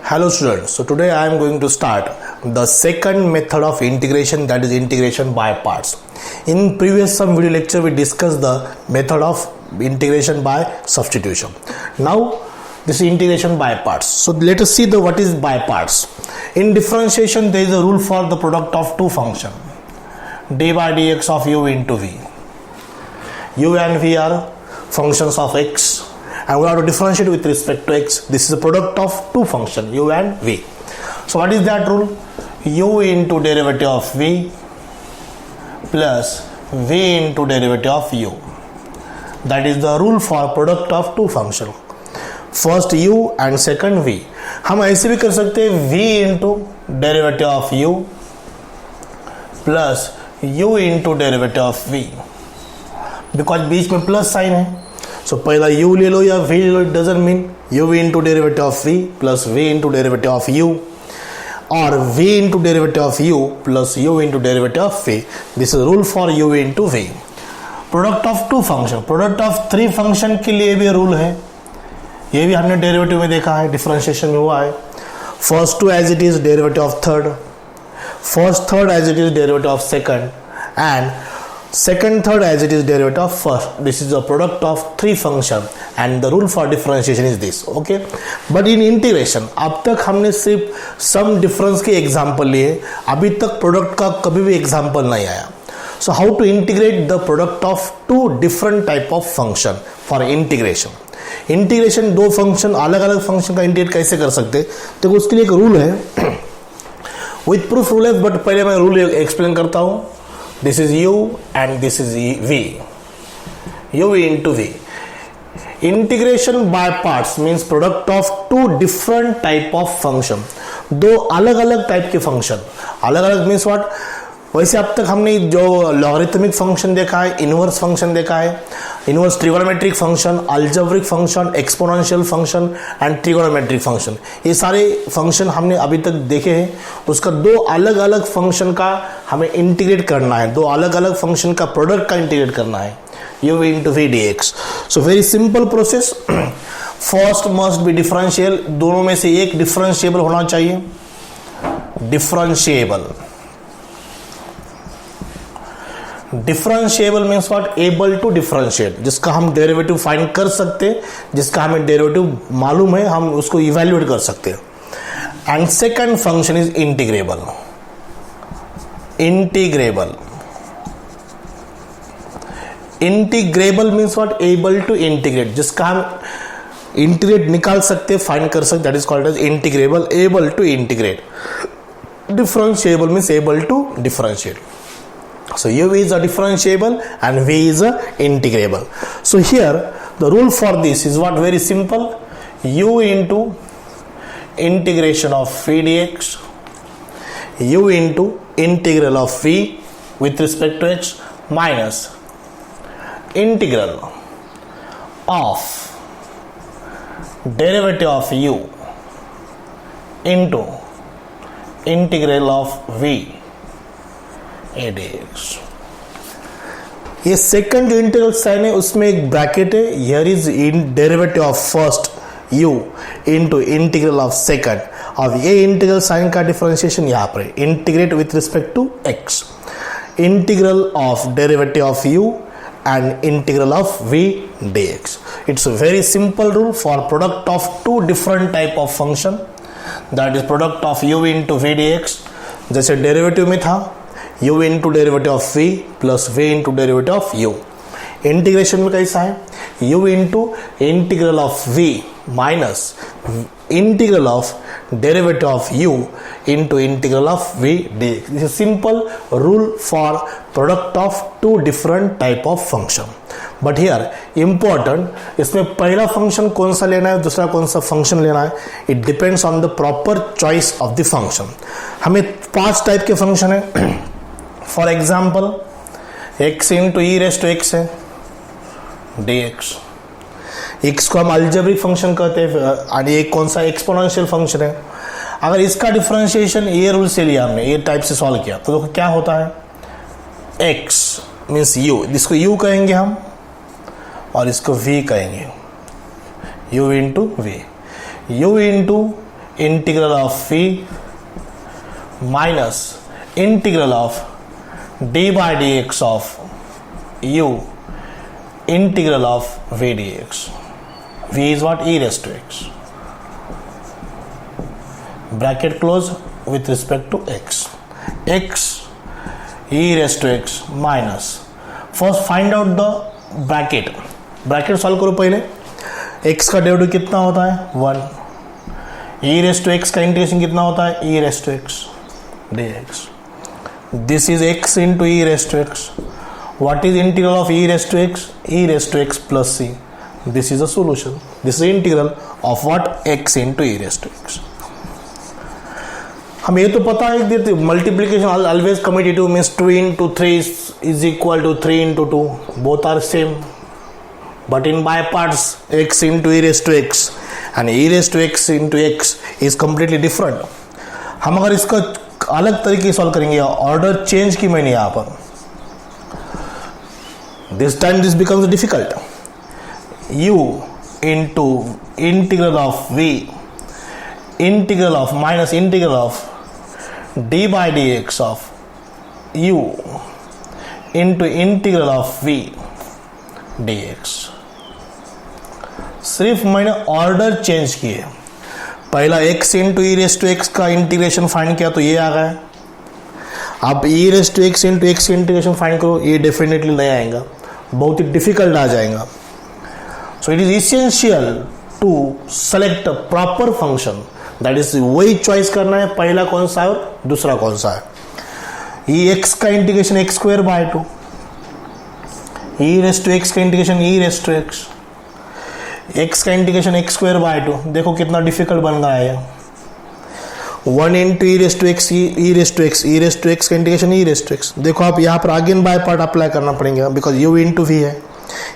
Hello students, so today I am going to start the second method of integration, that is integration by parts. In previous some video lecture we discussed the method of integration by substitution. Now this is integration by parts. So let us see what is by parts. In differentiation there is a rule for the product of two functions, d by dx of u into v. U and v are functions of x and we have to differentiate with respect to x. This is a product of two functions u and v. So what is that rule? U into derivative of v plus v into derivative of u. That is the rule for product of two functions. First u and second v. हम ऐसे भी कर सकते हैं v into derivative of u plus u into derivative of v, because बीच में plus sign है. सो पहला u ले लो या v ले लो, it doesn't mean u into derivative of v plus v into derivative of u or v into derivative of u plus u into derivative of v. This is rule for u into v. Product of two function, product of three function के लिए भी rule है. ये भी हमने derivative में देखा है, डिफरेंशिएशन में हुआ है. First two as it is derivative of third, first third as it is derivative of second and second third as it is derivative of first. This is the product of three function and the rule for differentiation is this. Okay, but in integration अब तक हमने सिर्फ some difference के example लिए, अभी तक product का कभी भी एग्जांपल नहीं आया. So how to integrate the product of two different type of function for integration. Integration दो फंक्शन, अलग अलग फंक्शन का इंटीग्रेट कैसे कर सकते, तो उसके लिए एक रूल है. विथ प्रूफ रूल है, बट पहले मैं रूल एक्सप्लेन करता हूँ. This is u and this is v. U into v. Integration by parts means product of two different type of function. दो अलग अलग टाइप के फंक्शन. अलग अलग मीन्स व्हाट? वैसे अब तक हमने जो लॉगरिथमिक फंक्शन देखा है, इनवर्स फंक्शन देखा है, inverse trigonometric function, algebraic function, exponential function and trigonometric function, ये सारे फंक्शन हमने अभी तक देखे हैं. उसका दो अलग अलग फंक्शन का हमें इंटीग्रेट करना है, दो अलग अलग फंक्शन का प्रोडक्ट का इंटीग्रेट करना है, u into v dx. So very simple process. First must be differential, दोनों में से एक डिफरेंशिएबल होना चाहिए. Differentiable means what? Able to differentiate, जिसका हम डेरिवेटिव फाइंड कर सकते हैं, जिसका हमें डेरिवेटिव मालूम है, हम उसको इवैल्यूएट कर सकते हैं. And second function is integrable. Integrable means what? Able to integrate, जिसका हम इंटीग्रेट निकाल सकते, फाइंड कर सकते, that is called as integrable. Able to integrate. Differentiable means able to differentiate. So u is a differentiable and v is a integrable. So here the rule for this is what? Very simple. U into integration of v dx, u into integral of v with respect to x minus integral of derivative of u into integral of v dx. ये second जो integral sign है उसमें एक bracket है. Here is in derivative of first u into integral of second. अब ये integral sign का differentiation यहाँ पर है, integrate with respect to x. Integral of derivative of u and integral of v dx. It's a very simple rule for product of two different type of function, that is product of u into v dx. जैसे derivative में था u into derivative of v plus v into derivative of u. Integration में कैसा है? u into integral of v minus integral of derivative of u into integral of v dx. This is simple rule for product of two different type of function. But here important, इसमें पहला function कौन सा लेना है, दूसरा कौन सा function लेना है, it depends on the proper choice of the function. हमें 5 टाइप के फंक्शन है. For example x into e raise to x है dx. x को हम अलजेब्रिक फंक्शन कहते हैं और ये कौन सा एक्सपोनेंशियल फंक्शन है. अगर इसका डिफरेंशिएशन ये रूल से लिया हमने, ये टाइप से सॉल्व किया, तो क्या होता है? x मीन्स u, जिसको u कहेंगे हम और इसको v कहेंगे, u into v. u into integral of v minus integral of d by dx of u integral of v dx. v is what? E raised to x. Bracket close with respect to x. x e raised to x minus. First find out the bracket. Bracket solve करो पहले. x का derivative कितना होता है? 1. e raise to x का integration कितना होता है? e raise to x dx. This is x into e raised to x. What is integral of e raised to x? e raised to x plus c. This is a solution. This is the integral of what? x into e raised to x. हमें ये तो पता है कि multiplication always commutative means 2 into 3 is equal to 3 into 2. Both are same. But in by parts, x into e raised to x and e raised to x into x is completely different. हम अगर इसका अलग तरीके solve करेंगे, order change की मैंने यहां पर, this time this becomes difficult. u into integral of v integral of minus integral of d by d x of u into integral of v dx. सिर्फ मैंने ऑर्डर चेंज किए. पहला x into e raise to x का integration find किया तो ये आ गया. अब e raise to x into x का इंटीग्रेशन फाइंड करो, ये डेफिनेटली नहीं आएगा, बहुत ही डिफिकल्ट आ जाएगा. So it is essential to select a proper function. That is वही चॉइस करना है, पहला कौन सा है और दूसरा कौन सा है. ई एक्स का integration x square by 2, e raise to x का integration e raise to x, x का इंटीग्रेशन एक्स स्क्वायर बाय 2. देखो कितना डिफिकल्ट बन गया है. 1 into e raise to x, e raise to x, e raise to x का integration e raise to x. देखो आप यहाँ पर अगेन बाय पार्ट अप्लाई करना पड़ेगा बिकॉज यू इंटू वी है.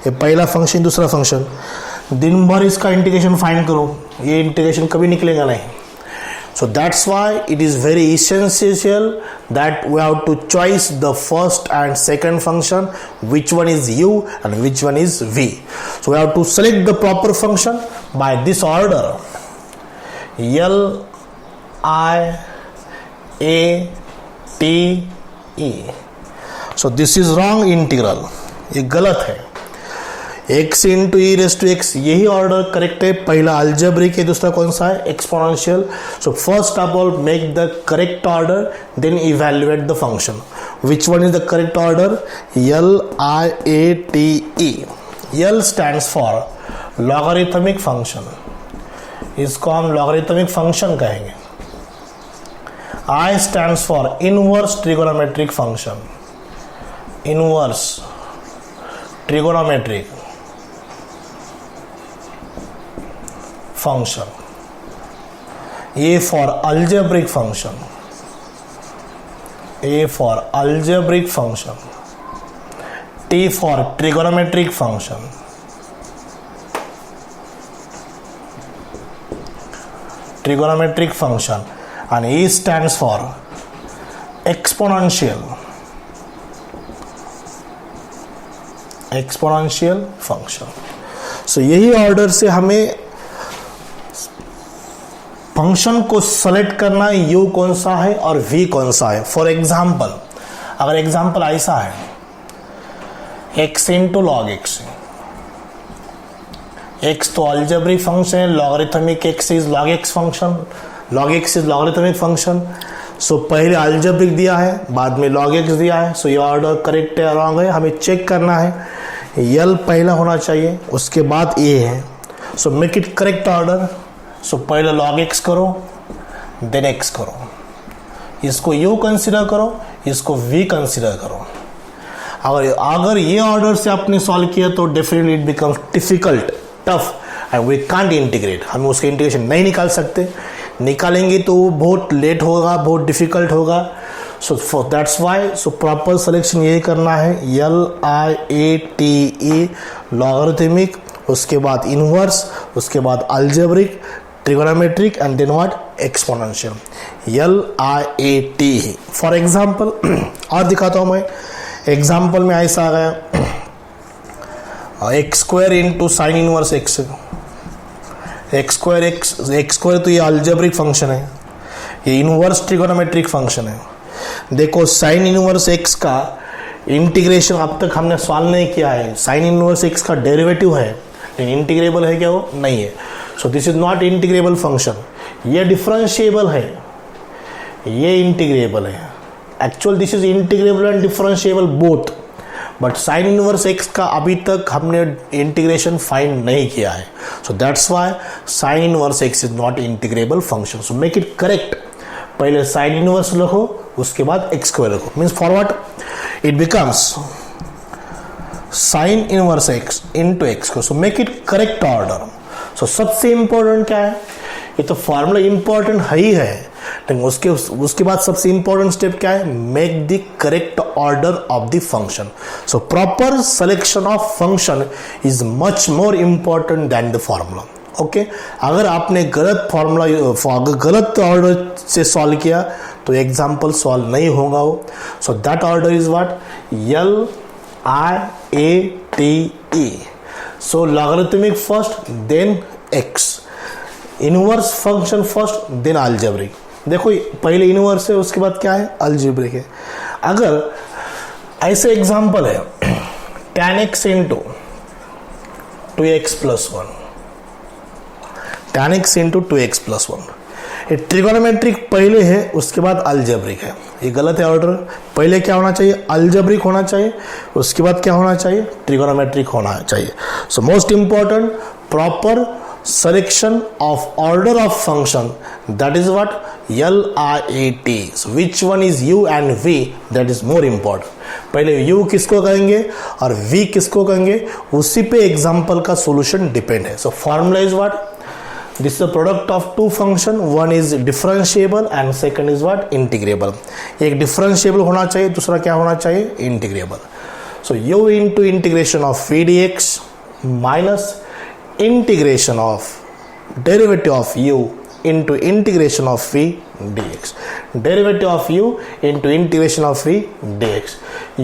ये पहला फंक्शन दूसरा फंक्शन. दिन भर इसका इंटीग्रेशन फाइंड करो, ये इंटीग्रेशन कभी निकलेगा नहीं. So that's why it is very essential that we have to choose the first and second function, which one is u and which one is v. So we have to select the proper function by this order: L, I, A, T, E. So this is wrong integral. ये गलत है. x into e raise to x, यही order correct है. पहला algebraic है, दूसरा कौन सा है? Exponential. So first of all make the correct order, then evaluate the function. Which one is the correct order? L I A T E. L stands for logarithmic function, इसको हम logarithmic function कहेंगे. I stands for inverse trigonometric function, inverse trigonometric function. A for algebraic function, A for algebraic function, T for trigonometric function, trigonometric function, and E stands for exponential, exponential function. So यही order से हमें function को select करना है, u कौन सा है और v कौन सा है. फॉर एग्जाम्पल, अगर एग्जाम्पल ऐसा है x into log x, x तो अलजेब्रिक फंक्शन है, logarithmic x is log x function, log x is logarithmic function. So पहले अलजेब्रिक दिया है, बाद में लॉग एक्स दिया है. सो ये ऑर्डर करेक्ट है रॉन्ग है, हमें चेक करना है. यल पहला होना चाहिए, उसके बाद ए है. So make it correct order. So पहले log x करो, देन x करो, इसको u कंसिडर करो, इसको v कंसिडर करो. अगर ये ऑर्डर से आपने सॉल्व किया तो definitely it becomes difficult, tough, and we can't integrate. हम उसके इंटीग्रेशन नहीं निकाल सकते, निकालेंगे तो वो बहुत लेट होगा, बहुत डिफिकल्ट होगा. So for that's why so proper selection यही करना है, L I A T E logarithmic, उसके बाद इनवर्स, उसके बाद algebraic, trigonometric and then what? Exponential. L I A T. For example और दिखाता हूं मैं. एग्जाम्पल में ऐसा आ गया, x square into sine inverse x, x square तो ये अलजेब्रिक फंक्शन है, ये इनवर्स ट्रिगोनोमेट्रिक फंक्शन है। देखो साइन इनवर्स एक्स का इंटीग्रेशन अब तक हमने सॉल्व नहीं किया है। साइन इनवर्स एक्स का डेरिवेटिव है लेकिन इंटीग्रेबल है क्या? वो नहीं है। So this is not integrable function. ये डिफरेंशिएबल है, ये इंटीग्रेबल है। Actual this is integrable and differentiable both, but sign inverse x का अभी तक हमने इंटीग्रेशन फाइंड नहीं किया है। So that's why sign inverse x is not integrable function. So make it correct. पहले साइन इनवर्स लिखो, उसके बाद एक्स स्क्वायर लिखो। Means for what it becomes sine inverse x into x square. So make it correct order. So सबसे important क्या है? ये तो फॉर्मूला इंपॉर्टेंट है ही है, लेकिन उसके बाद सबसे इंपॉर्टेंट स्टेप क्या है? Make the correct order of the function. So proper selection of function is much more important than the formula. Okay, अगर आपने गलत फॉर्मूला गलत ऑर्डर से सॉल्व किया तो एग्जाम्पल सॉल्व नहीं होगा वो। So that order is what? LIATE। So logarithmic first, then x, inverse function first, then algebraic. देखो पहले इनवर्स है, उसके बाद क्या है? अलजेब्रिक है। अगर ऐसे एग्जाम्पल है tan x into 2x plus 1, tan x into 2x plus 1, ये ट्रिगोनोमेट्रिक पहले है, उसके बाद अलजेब्रिक है। ये गलत है ऑर्डर। पहले क्या होना चाहिए? अलजेब्रिक होना चाहिए, उसके बाद क्या होना चाहिए? ट्रिगोनोमेट्रिक होना चाहिए। So most important proper selection of order of function, that is what? LIAT. So which one is u and v? That is more important. पहले u किसको कहेंगे और v किसको कहेंगे, उसी पे एग्जाम्पल का सॉल्यूशन डिपेंड है। So formula is what? This is the product of two function, one is differentiable and second is what? Integrable. एक डिफरेंशिएबल होना चाहिए, दूसरा क्या होना चाहिए? Integrable. So u into integration of v dx minus integration of derivative of u into integration of v dx. Derivative of u into integration of v dx.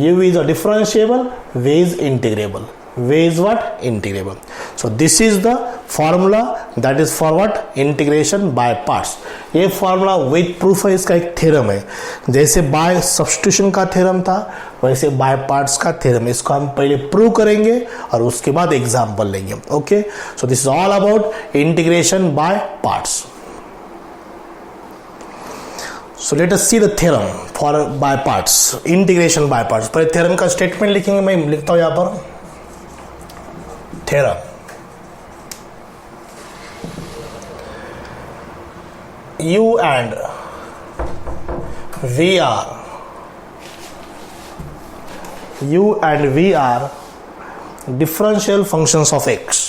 u is a differentiable, v is integrable. v is what? Integrable. So this is the formula that is for what? Integration by parts. ये formula with proof है, इसका एक theorem है। जैसे bye substitution का theorem था, वैसे bye parts का थ्योरम। इसको हम पहले प्रूव करेंगे और उसके बाद एग्जांपल लेंगे। Okay, so this is all about integration by parts. So let us see the theorem for by parts, integration by parts. पहले थ्योरम का स्टेटमेंट लिखेंगे, मैं लिखता हूं यहां पर theorem. u and v are differential functions of x,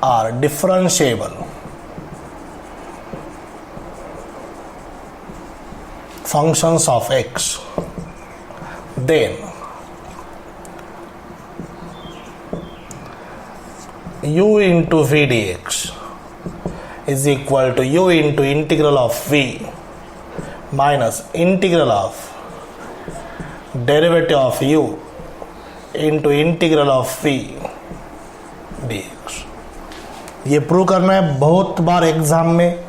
are differentiable functions of x, then u into v dx is equal to u into integral of v minus integral of derivative of u into integral of v dx। ये prove करना है। बहुत बार exam में,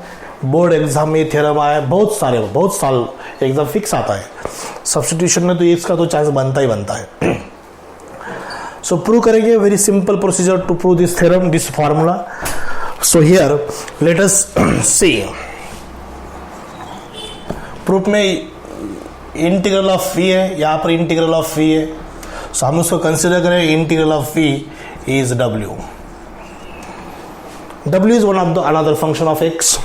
board exam में theorem आया है, बहुत साल एग्जाम फिक्स आता है। सब्स्टिट्यूशन में तो इसका तो चांस बनता ही बनता है। सो प्रूव करेंगे, very simple procedure to prove this theorem, this formula. So here let us see proof में इंटीग्रल ऑफ v है, यहाँ पर इंटीग्रल ऑफ v है। सो हम उसको कंसिडर करें, integral of v is w। w is one of the another function of x।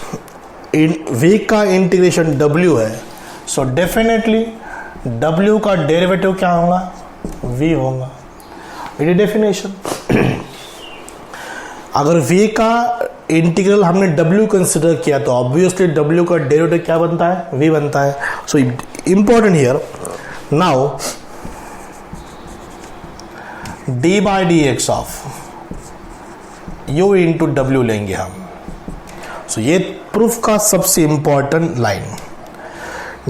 v का integration w है, सो डेफिनेटली w का डेरिवेटिव क्या होगा? v होगा। ये डेफिनेशन। अगर v का इंटीग्रल हमने w कंसिडर किया तो ऑब्वियसली w का डेरिवेटिव क्या बनता है? v बनता है। So important here now d by d x of u into डब्ल्यू लेंगे हम। सो ये प्रूफ का सबसे important line,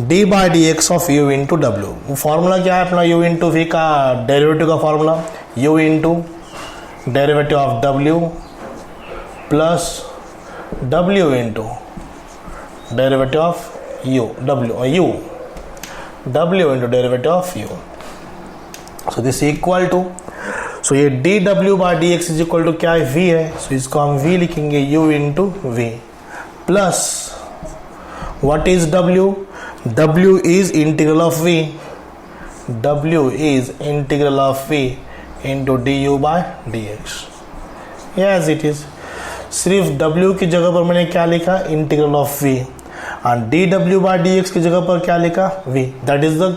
d by d x of u into डब्ल्यू। फॉर्मूला क्या है अपना? u इंटू v का डेरिवेटिव का formula u into derivative of w plus w into derivative of u, w into derivative of u. So this equal to, so ये dw by dx is equal to क्या है, v है. सो इसको हम v लिखेंगे, u into v plus what is w, w is integral of v, w is integral of v into du by dx. Yes it is. सिर्फ w की जगह पर मैंने क्या लिखा, इंटीग्रल ऑफ v, और dw by dx की जगह पर क्या लिखा, v. That is the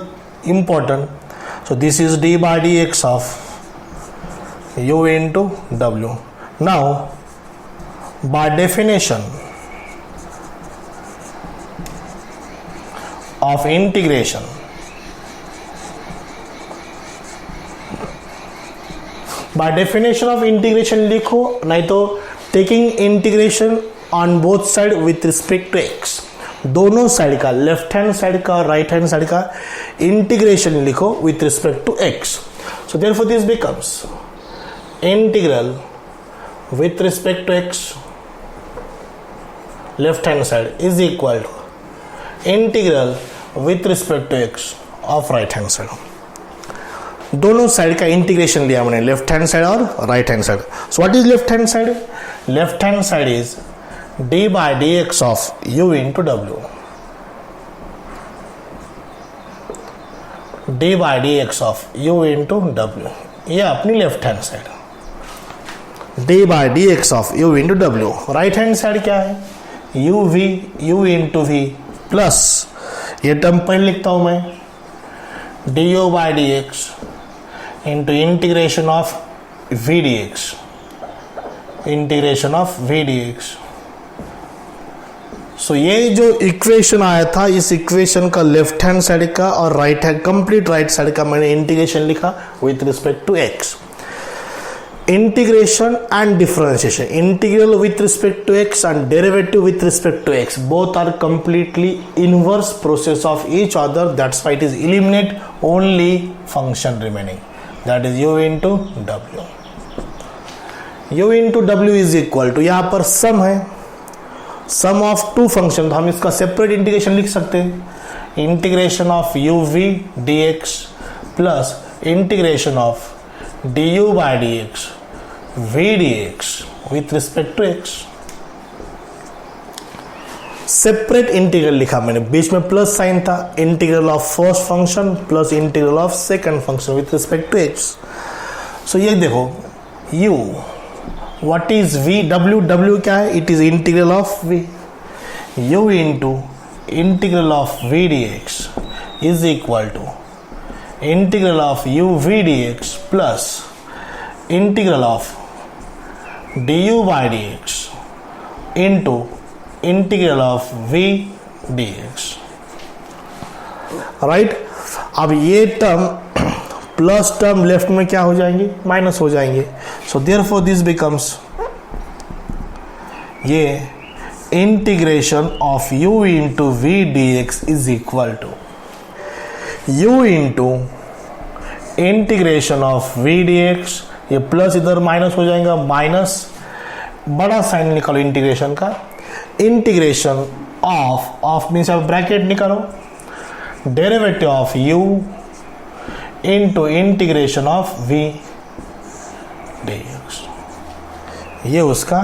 important. So this is d by dx of u into w. Now by definition of integration, by definition of integration लिखो, नहीं तो taking integration on both side with respect to x, दोनों side का, left hand side का और right hand side का integration लिखो with respect to x. So therefore this becomes integral with respect to x left hand side is equal to integral with respect to x of right hand side. दोनों side का integration लिया मैंने, left hand side और right hand side. So what is left hand side, left hand side is d by dx of u into w, d by dx of u into w, ये अपनी left hand side, d by dx of u into w. Right hand side क्या है, u into v plus, ये term पहले लिखता हूं मैं, du by dx into integration of v dx, integration of v dx. So ये जो equation आया था, इस इक्वेशन का लेफ्ट हैंड साइड का और right hand, complete right side का मैंने इंटीग्रेशन लिखा with respect to x. Integration and differentiation, integral with respect to x and derivative with respect to x, both are completely inverse process of each other. That's why it is eliminate only function remaining, that is u into w. u into w is equal to, यहाँ पर सम है, सम of two function, तो हम इसका separate integration लिख सकते हैं, integration of uv dx plus integration of du by dx v dx with respect to x. Separate integral लिखा मैंने, बीच में प्लस साइन था, integral of first function plus integral of second function with respect to x. So ये देखो u, what is v, w क्या है, it is integral of v, u into integral of v dx is equal to integral of u v dx plus integral of du by dx into integral of v dx. Right, अब ये term plus term left में क्या हो जाएंगे, minus हो जाएंगे. So therefore this becomes, ये integration of u into v dx is equal to u into integration of v dx, ये प्लस इधर माइनस हो जाएगा, माइनस बड़ा साइन निकालो इंटीग्रेशन का, इंटीग्रेशन ऑफ मीन्स आप ब्रैकेट निकालो, derivative of u into integration of v dx. ये उसका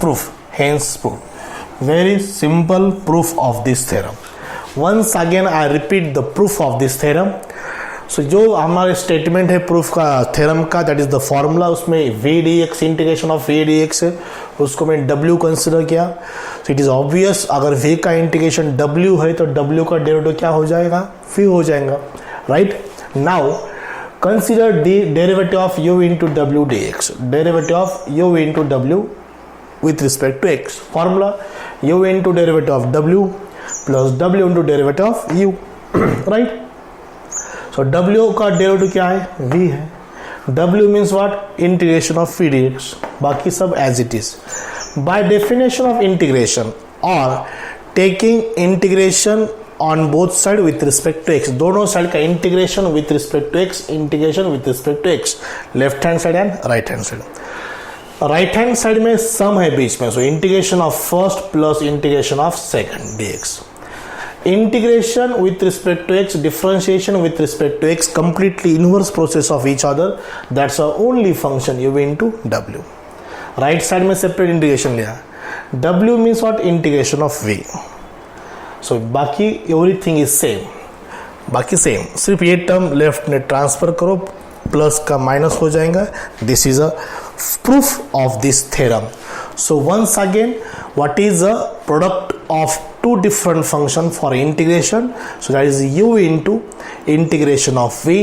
proof, hence proof, very simple proof of this theorem. Once again I repeat the proof of this theorem. सो जो हमारे statement है proof का, theorem का, that is the formula, उसमें v dx integration of v dx है, उसको मैं w consider किया. सो इट इज ऑब्वियस, अगर v का इंटीग्रेशन w है तो w का डेरिवेटिव क्या हो जाएगा, v हो जाएगा. Right, now consider the derivative of u into w dx, derivative of u into w with respect to x. Formula u into derivative of w plus w into derivative of u. Right? So w का derivative क्या है, v है. w means what, integration of v dx, बाकी सब as it is. By definition of integration or taking integration on both side with respect to x, दोनों side का integration with respect to x, integration with respect to x, left hand side and right hand side. Right hand side में sum है बीच में, so integration of first plus integration of second dx, integration with respect to x, differentiation with respect to x, completely inverse process of each other, that's our only function u into w. Right side में separate integration लिया, w means what, integration of v, so बाकी everything is same, बाकी same, सिर्फ ये term left में transfer करो, plus का minus हो जाएगा, this is a proof of this theorem. So once again, what is the product of two different function for integration? So that is u into integration of v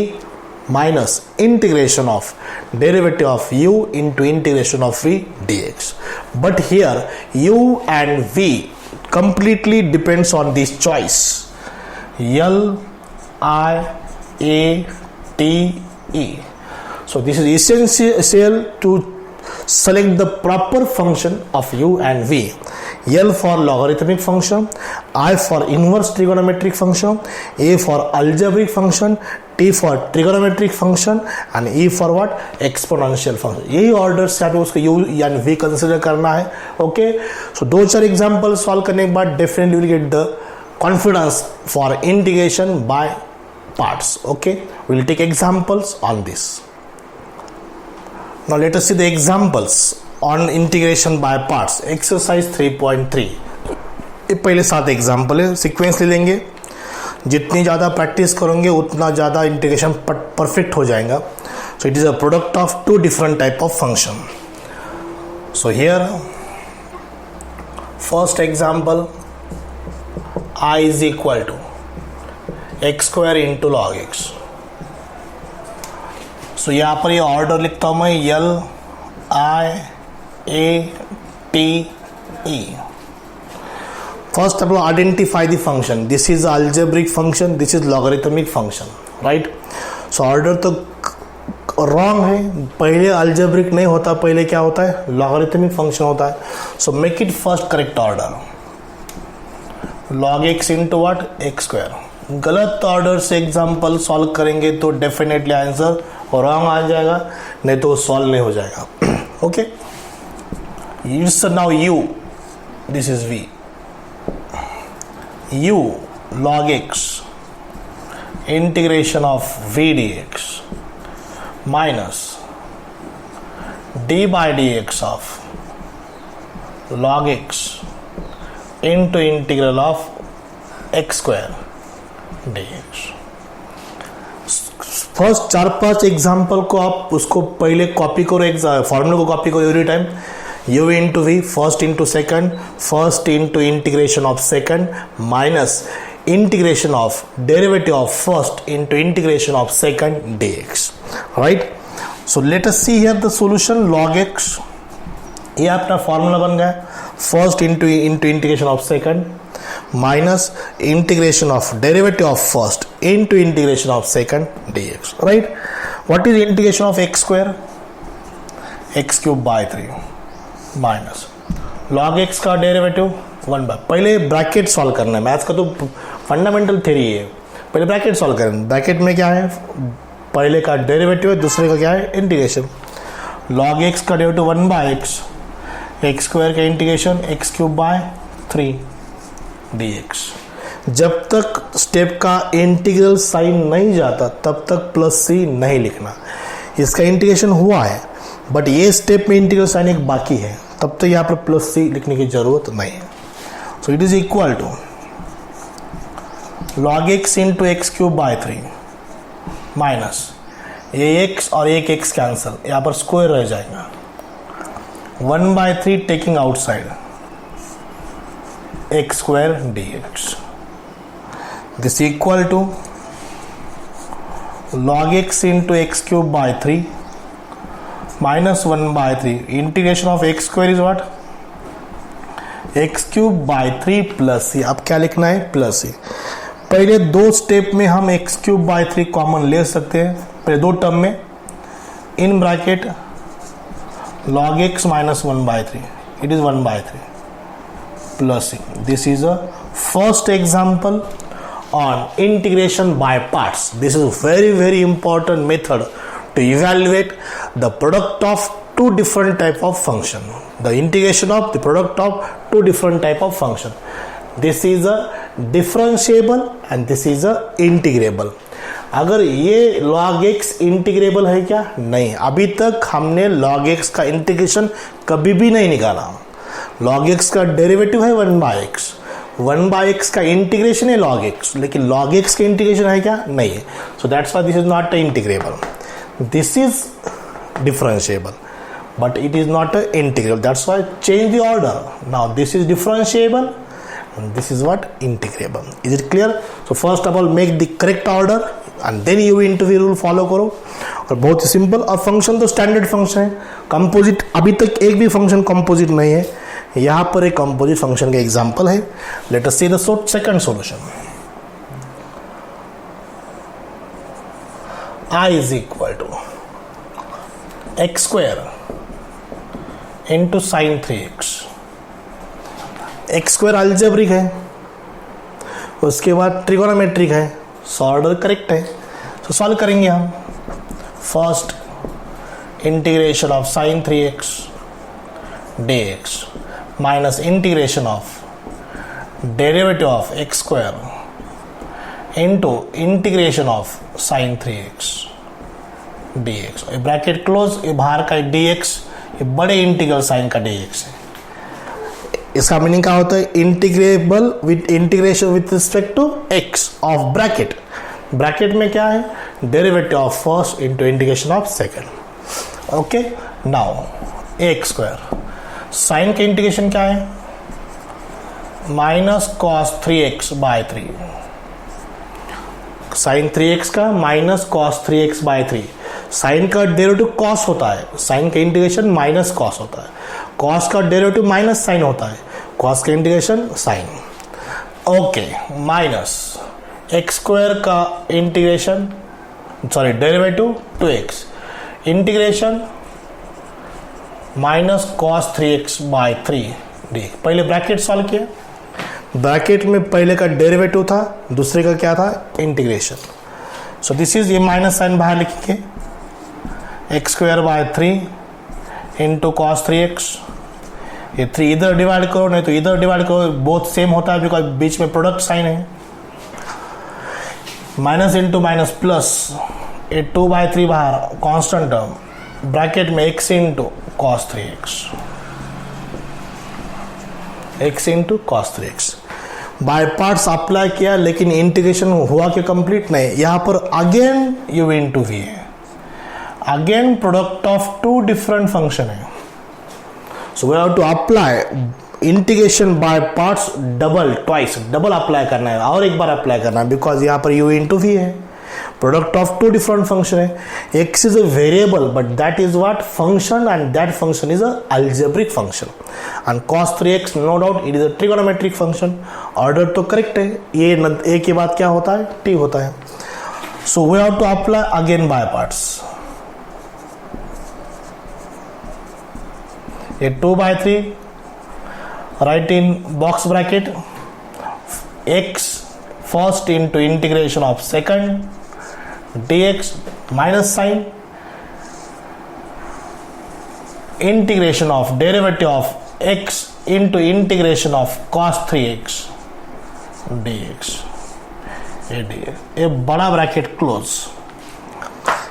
minus integration of derivative of u into integration of v dx. But here u and v completely depends on this choice, L I A T E. So this is essential to select the proper function of u and v. L for logarithmic function, I for inverse trigonometric function, A for algebraic function, T for trigonometric function and E for what, exponential function. यही order से आपको उसको u या v consider करना है. Okay, सो दो चार example solve करने के बाद definitely will get the confidence for integration by parts. Okay, we will take examples on this. Now let us see the examples on integration by parts. Exercise 3.3. ये पहले 7 example है, sequence ले लेंगे, जितनी ज़्यादा प्रैक्टिस करोगे उतना ज़्यादा इंटीग्रेशन परफेक्ट हो जाएगा. So it is a product of two different type of function. So here first example, I is equal to x square into log x. सो यहाँ पर ये ऑर्डर लिखता हूँ मैं, L I A T E. First, identify the function. This is algebraic function. This is logarithmic function, right? So order तो wrong है. पहले algebraic नहीं होता, पहले क्या होता है, logarithmic function होता है. So make it first correct order. Log x into what, x square. गलत ऑर्डर से एग्जाम्पल सॉल्व करेंगे तो डेफिनेटली आंसर रॉन्ग आ जाएगा, नहीं तो सॉल्व नहीं हो जाएगा. Okay, it's now u, this is v, u log x integration of v dx minus d by dx of log x into integral of x square dx. First 4-5 example को आप उसको पहले कॉपी करो, formula को copy करो every time. u into v, first into second, first into integration of second minus integration of derivative of first into integration of second dx. Right, so let us see here the solution. log x, ये अपना formula बन गया, first into integration of second minus integration of derivative of first into integration of second dx. Right, what is integration of x square, x cube by 3 minus log x का derivative 1 bye, पहले bracket solve करना है, maths का तो fundamental theory है, पहले bracket solve करें. Bracket में क्या है, पहले का डेरिवेटिव है, दूसरे का क्या है, इंटीग्रेशन. log x का derivative 1 by x, x square का integration x cube by 3 dx. जब तक स्टेप का इंटीग्रल साइन नहीं जाता तब तक प्लस सी नहीं लिखना. इसका इंटीग्रेशन हुआ है बट ये स्टेप में इंटीग्रल साइन एक बाकी है, तब तो यहाँ पर प्लस सी लिखने की जरूरत नहीं है. So it is equal to log x into x cube by 3 minus ये x और एक x कैंसल, यहाँ पर स्क्वायर रह जाएगा, 1 by 3 taking outside x square dx. This equal to log x into x cube by 3 minus 1 by 3. Integration of x square is what? x cube by 3 plus c. अब क्या लिखना है, plus c. पहले दो step में हम x cube by 3 common ले सकते हैं. पहले दो टर्म में in bracket log x minus 1 by 3. It is 1 by 3. Plus c. This is a first example on integration by parts. This is a very important method to evaluate the product of two different type of function. The integration of the product of two different type of function. This is a differentiable and this is a integrable. अगर ये log x integrable है क्या? नहीं, अभी तक हमने log x का integration कभी भी नहीं निकाला. log x का डेरिवेटिव है 1/x, 1/x का इंटीग्रेशन है log x, लेकिन log x का इंटीग्रेशन है क्या? नहीं है. So that's why this is not integrable. This is differentiable, but it is not an integral. That's why change the order. Now this is differentiable and this is what? Integrable. Is it clear? So first of all make the correct order and then u into v rule follow करो. और बहुत ही simple. और function तो standard function है, composite. अभी तक एक भी फंक्शन कंपोजिट नहीं है. यहाँ पर एक कंपोजिट फंक्शन का एग्जांपल है. Late us see the second solution. I is equal to x square into sin 3x. x square algebraic है, उसके बाद ट्रिगोनोमेट्रिक है, सो ऑर्डर करेक्ट है. तो सॉल्व करेंगे हम. First integration of sin 3x dx minus integration of derivative of x square into integration of sin 3x dx. Bracket close. ये बाहर का dx, ये बड़े इंटीग्रल साइन का dx है. इसका मीनिंग क्या होता है? Integrable with integration with respect to x of bracket. Bracket में क्या है? Derivative of first into integration of second. Okay. Now x square sine का इंटीग्रेशन क्या है? Minus cos 3x by 3. Sine 3x का minus cos 3x by 3. Sine का derivative cos होता है, साइन का इंटीग्रेशन माइनस कॉस होता है. कॉस का डेरिवेटिव माइनस साइन होता है, कॉस का integration sine. Okay. Minus x square का integration derivative 2x integration minus cos 3x by 3 d. पहले ब्रैकेट सॉल्व किया. ब्रैकेट में पहले का डेरिवेटिव था, दूसरे का क्या था? इंटीग्रेशन. सो दिस इज, ये माइनस साइन बाहर लिखेंगे. X square by 3 into cos 3x. ये 3 इधर डिवाइड करो, नहीं तो इधर डिवाइड करो, बोथ सेम होता है बिकॉज बीच में प्रोडक्ट साइन है. Minus into minus plus. ये 2/3 बाहर कांस्टेंट टर्म. ब्रैकेट में x into cos 3x, x into cos 3x. By parts apply किया, लेकिन इंटीग्रेशन हुआ कि कंप्लीट नहीं. यहां पर अगेन u इंटू वी है. Again product of two different function है. So we have to apply integration by parts double apply करना है, और एक बार अप्लाई करना है बिकॉज यहां पर u इंटू वी है. Product of two different function है. x is a variable but that is what? Function, and that function is a algebraic function. And cos 3x no doubt it is a trigonometric function. Order तो correct है. ये a के बाद क्या होता है? t होता है. So we have to apply again by parts. ये 2/3 right in box bracket. x first into integration of second dx minus sin integration of derivative of x into integration of cos 3x dx. ये बड़ा bracket close.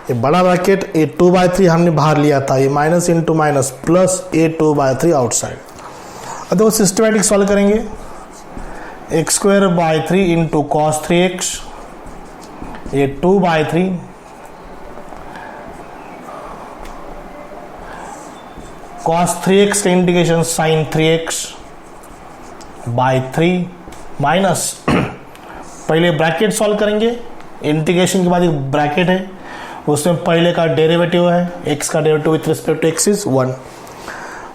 ये बड़ा bracket, ये 2/3 हमने बाहर लिया था, ये माइनस इंटू माइनस प्लस ये 2/3 आउटसाइड. अब देखो सिस्टमैटिक सॉल्व करेंगे. X square by 3 into cos 3x, ये 2/3 cos 3x का integration sin 3x by 3 minus पहले ब्रैकेट सॉल्व करेंगे. इंटीग्रेशन के बाद एक ब्रैकेट है, उसमें पहले का डेरिवेटिव है, x का derivative with respect to x is 1.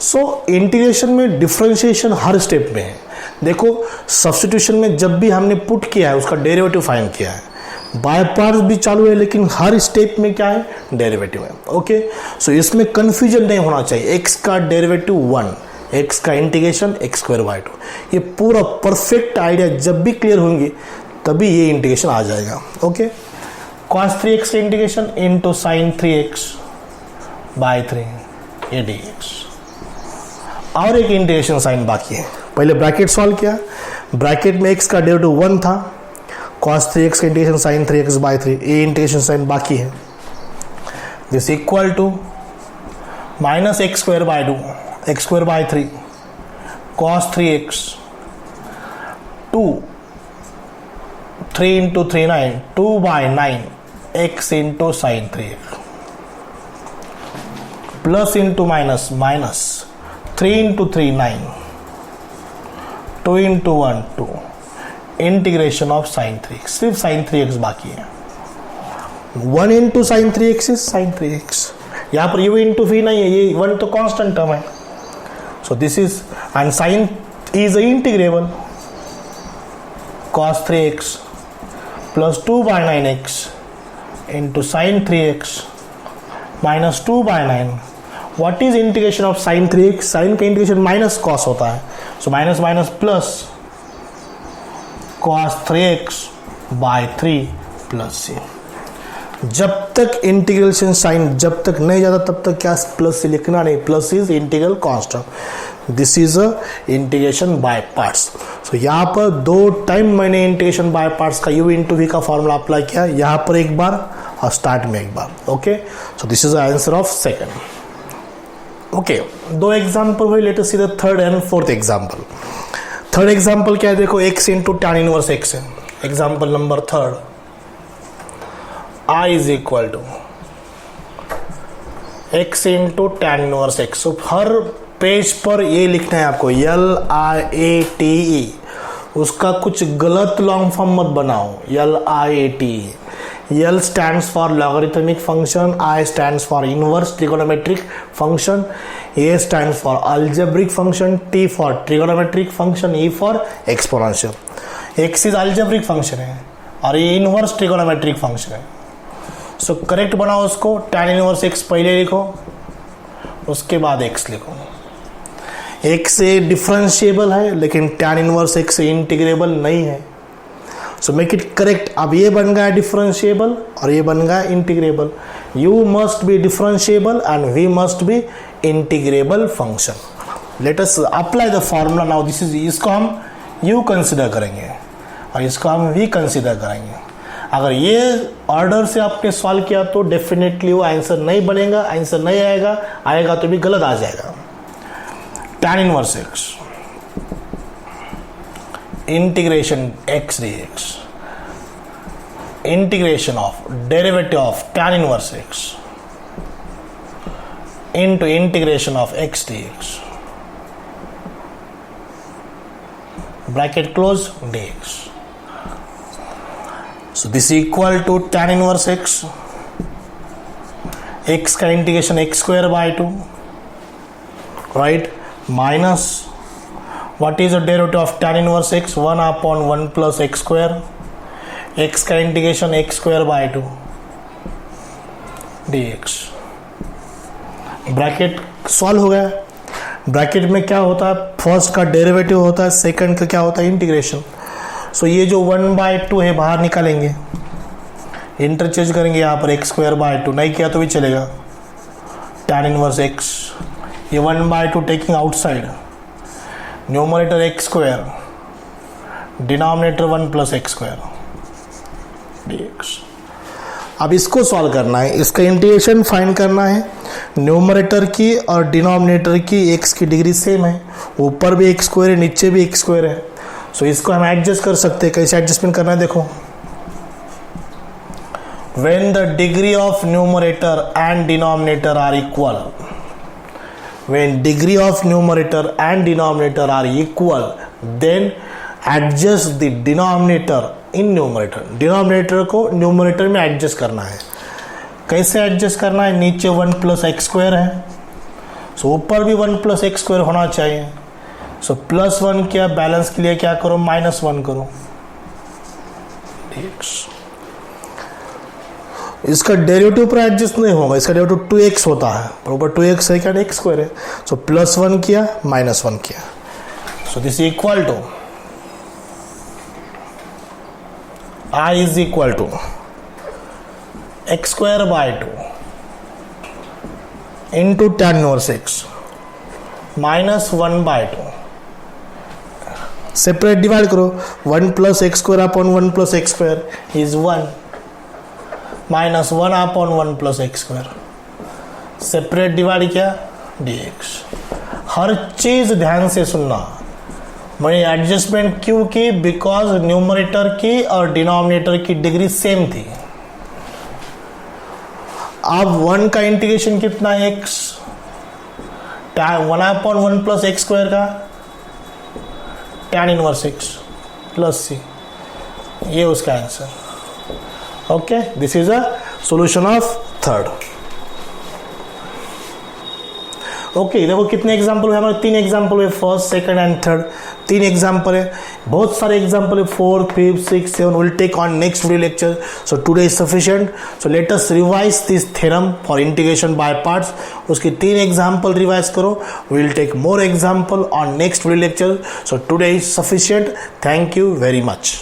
So integration में डिफरेंशिएशन हर स्टेप में है. देखो सब्स्टिट्यूशन में जब भी हमने पुट किया है उसका डेरिवेटिव फाइंड किया है. बाय पार्ट्स भी चालू है, लेकिन हर स्टेप में क्या है? डेरिवेटिव है. ओके. सो इसमें कंफ्यूजन नहीं होना चाहिए. x का डेरिवेटिव 1, x का इंटीग्रेशन x² बाय 2. ये पूरा परफेक्ट आइडिया जब भी क्लियर होंगे तभी ये इंटीग्रेशन आ जाएगा। ओके, cos 3x का integration into sine 3x by 3 ये dx। और एक इंटीग्रेशन साइन बाकी है, पहले ब्रैकेट सॉल्व किया, ब्रैकेट में x का डेरिवेटिव 1 था, cos 3x का इंटीग्रेशन साइन 3x बाय 3 ये इंटीग्रेशन साइन बाकी है। This equal to minus x square by 2 x square by 3 cos 3x 2 3 into 3 9 2 by 9 x into sine 3x plus into minus minus 3 into 3 9 2 into 1 2 integration of sine 3x, सिर्फ sign 3x बाकी है। 1 into sine 3x is sine 3x, यहाँ पर u into v नहीं है, ये 1 तो constant term है। So this is and sine is integrable cos 3x plus 2 by 9x into sine 3x minus 2 by 9। What is integration of sine 3x? Sine का integration minus cos होता है, so minus minus plus cos 3x by 3 plus c। जब तक integration sign जब तक नहीं जाता तब तक क्या प्लस से लिखना नहीं, plus is integral constant. This is a integration by parts. So यहाँ पर 2 टाइम मैंने इंटीग्रेशन बाय पार्ट्स का u इंटू वी का फॉर्मूला अप्लाई किया, यहाँ पर एक बार और स्टार्ट में एक बार। Okay, so this is the answer of second. Okay, 2 example हुए, let us see the third and fourth example. Third example क्या है, देखो x into tan inverse x है। Example number third, I is equal to x into tan inverse x। So हर page पर ये लिखना है आपको LIATE, उसका कुछ गलत लॉन्ग फॉर्म मत बनाओ। LIATE, L stands for logarithmic function, I stands for inverse trigonometric function, A stands for algebraic function, T for trigonometric function, E for exponential। X is algebraic function है और ये inverse trigonometric function है। So correct बनाओ उसको, tan inverse x पहले लिखो, उसके बाद x लिखो। x से डिफरेंशिएबल है लेकिन tan इनवर्स x से इंटीग्रेबल नहीं है। So make it correct. अब ये बन गया डिफरेंशिएबल और ये बन गया integrable. u must be differentiable and v must be integrable function. Let us apply the formula now. This is, इसको हम u कंसिडर करेंगे और इसको हम v कंसिडर करेंगे। अगर ये ऑर्डर से आपने सॉल्व किया तो डेफिनेटली वो आंसर नहीं बनेगा, आंसर नहीं आएगा, आएगा तो भी गलत आ जाएगा। tan inverse x integration x dx integration of derivative of tan inverse x into integration of x dx bracket close dx। so this equal to tan inverse x, x का integration x square by 2, right, minus what is the derivative of tan inverse x, 1 upon 1 plus x square, x का integration x square by 2 dx। Bracket solve हो गया। Bracket में क्या होता है, first का derivative होता है, सेकंड का क्या होता है, इंटीग्रेशन। सो ये जो 1/2 है बाहर निकालेंगे, इंटरचेंज करेंगे यहाँ पर x square by 2, नहीं किया तो भी चलेगा। tan इनवर्स x, ये 1/2 taking outside, numerator x square, denominator 1 plus x square dx। अब इसको सॉल्व करना है, इसका इंटीग्रेशन फाइंड करना है। न्यूमरेटर की और डिनोमिनेटर की x की डिग्री सेम है, ऊपर भी x स्क्वायर है, नीचे भी x स्क्वायर है। सो इसको हम एडजस्ट कर सकते हैं। कैसे एडजस्टमेंट करना है, देखो, when the degree of numerator and denominator are equal, when degree of numerator and denominator are equal, then adjust the denominator in numerator. Denominator को न्यूमरेटर में एडजस्ट करना है। कैसे एडजस्ट करना है, नीचे 1 plus x स्क्वायर है, सो ऊपर भी 1 plus x स्क्वायर होना चाहिए। सो +1 किया, बैलेंस के लिए क्या करो, -1 करो dx। इसका डेरिवेटिव पर एडजस्ट नहीं होगा, इसका डेरिवेटिव 2x होता है, पर ऊपर 2x है क्या, x स्क्वायर है। सो +1 किया, -1 किया। So this equal to I is equal to x square by 2 into tan inverse x minus 1 by 2. Separate divide करो, 1 plus x square upon 1 plus x square is 1 minus 1 upon 1 plus x square. Separate divide किया dx. हर चीज ध्यान से सुनना. मैंने adjustment क्यों की? Because numerator की और डिनोमिनेटर की डिग्री सेम थी. अब 1 का इंटीग्रेशन कितना है? x 1 upon 1 plus x square का tan inverse x plus c. ये उसका answer. Okay, this is a solution of third. Okay, देखो कितने एग्जाम्पल है हमारे? 3 एग्जाम्पल है, first, second and third. 3 example है, बहुत सारे एग्जाम्पल है, 4, 5, 6, 7. Will take on next video lecture. So today is sufficient. So let us revise this theorem for integration by parts. उसके 3 एग्जाम्पल रिवाइज करो. Will take more example on next video lecture. So today is sufficient. Thank you very much.